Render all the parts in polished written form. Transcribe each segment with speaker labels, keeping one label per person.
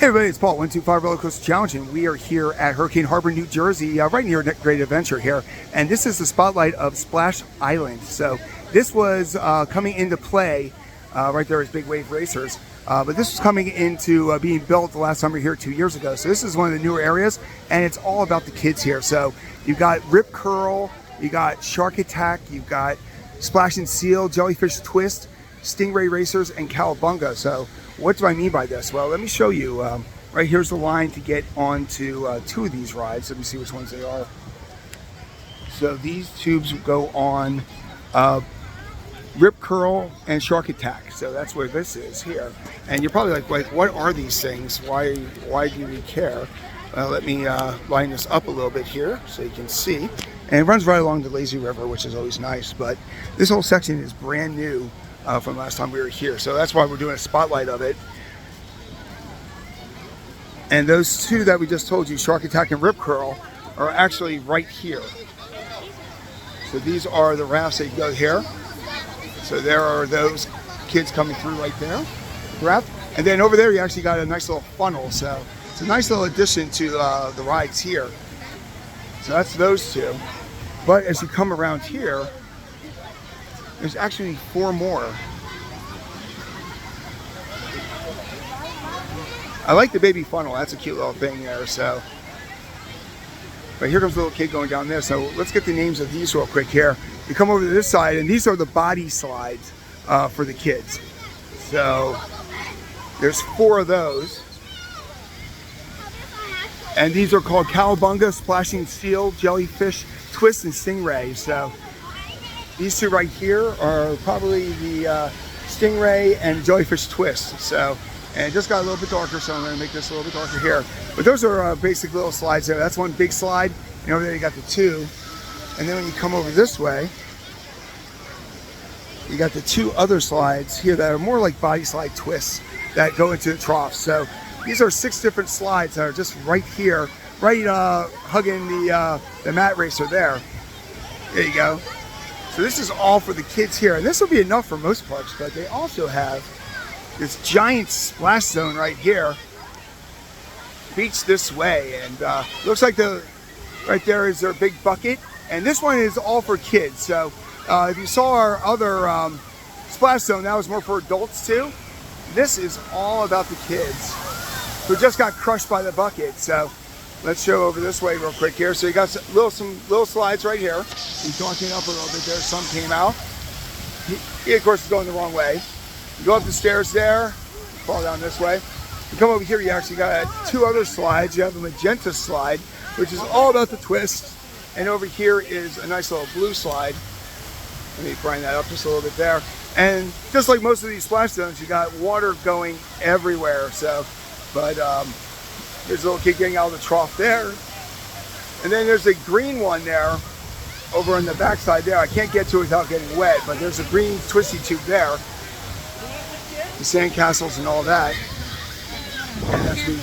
Speaker 1: Hey everybody, it's Paul, 125 Roller Coaster Challenge, and we are here at Hurricane Harbor, New Jersey, right near Great Adventure here. And this is the spotlight of Splash Island. So this was coming into play, right there is Big Wave Racers. But this was coming into being built the last time we were here 2 years ago. So this is one of the newer areas, and it's all about the kids here. So you've got Rip Curl, you got Shark Attack, you've got Splash and Seal, Jellyfish Twist, Stingray Racers, and Cowabunga. So what do I mean by this? Well, let me show you. Right here's the line to get onto two of these rides. Let me see which ones they are. So these tubes go on Rip Curl and Shark Attack. So that's where this is here. And you're probably like, what are these things? Why do we care? Let me line this up a little bit here so you can see. And it runs right along the Lazy River, which is always nice. But this whole section is brand new from last time we were here. So that's why we're doing a spotlight of it. And those two that we just told you, Shark Attack and Rip Curl, are actually right here. So these are the rafts that go here. So there are those kids coming through right there, raft. And then over there you actually got a nice little funnel. So it's a nice little addition to the rides here. So that's those two. But as you come around here, there's actually 4 more. I like the baby funnel. That's a cute little thing there. So, but here comes the little kid going down there. So let's get the names of these real quick here. You come over to this side, and these are the body slides for the kids. So there's 4 of those. And these are called Cowabunga, Splashing Seal, Jellyfish Twist, and Stingray. So these two right here are probably the Stingray and Jellyfish Twist. So, and it just got a little bit darker, so I'm going to make this a little bit darker here. But those are basic little slides there. That's one big slide, and over there you got the 2. And then when you come over this way, you got the 2 other slides here that are more like body slide twists that go into the trough. So these are 6 different slides that are just right here, right hugging the mat racer there. There you go. So this is all for the kids here, and this will be enough for most parks, but they also have this giant splash zone right here, beach this way, and looks like right there is their big bucket, and this one is all for kids. So if you saw our other splash zone, that was more for adults too. This is all about the kids who just got crushed by the bucket. So let's show over this way real quick here. So you got some little slides right here. He's talking up a little bit there. Some came out. He of course is going the wrong way. You go up the stairs there, fall down this way. You come over here, you actually got 2 other slides. You have a magenta slide, which is all about the twist. And over here is a nice little blue slide. Let me brighten that up just a little bit there. And just like most of these splash zones, you got water going everywhere. So, but there's a little kid getting out of the trough there. And then there's a green one there over on the back side there. I can't get to it without getting wet, but there's a green twisty tube there. The sand castles and all that. And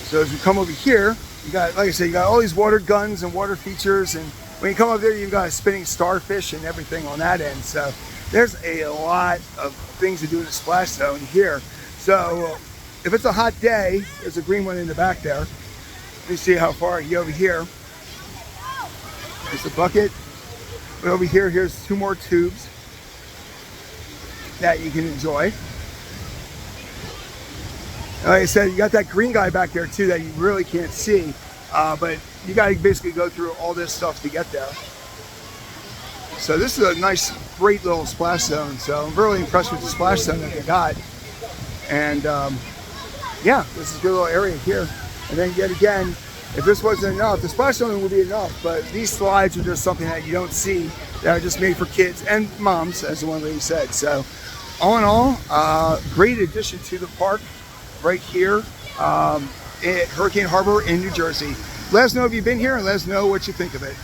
Speaker 1: so as you come over here, you got, like I said, you got all these water guns and water features, and when you come up there, you've got a spinning starfish and everything on that end. So there's a lot of things to do in the splash zone here. So if it's a hot day, there's a green one in the back there. Let me see how far I get over here. There's a bucket. But over here, here's 2 more tubes that you can enjoy. Like I said, you got that green guy back there too that you really can't see, but you got to basically go through all this stuff to get there. So this is a nice, great little splash zone. So I'm really impressed with the splash zone that they got. And yeah, this is a good little area here. And then yet again, if this wasn't enough, the splash zone would be enough, but these slides are just something that you don't see, that are just made for kids and moms, as the one lady said. So all in all, great addition to the park right here at Hurricane Harbor in New Jersey. Let us know if you've been here, and let us know what you think of it.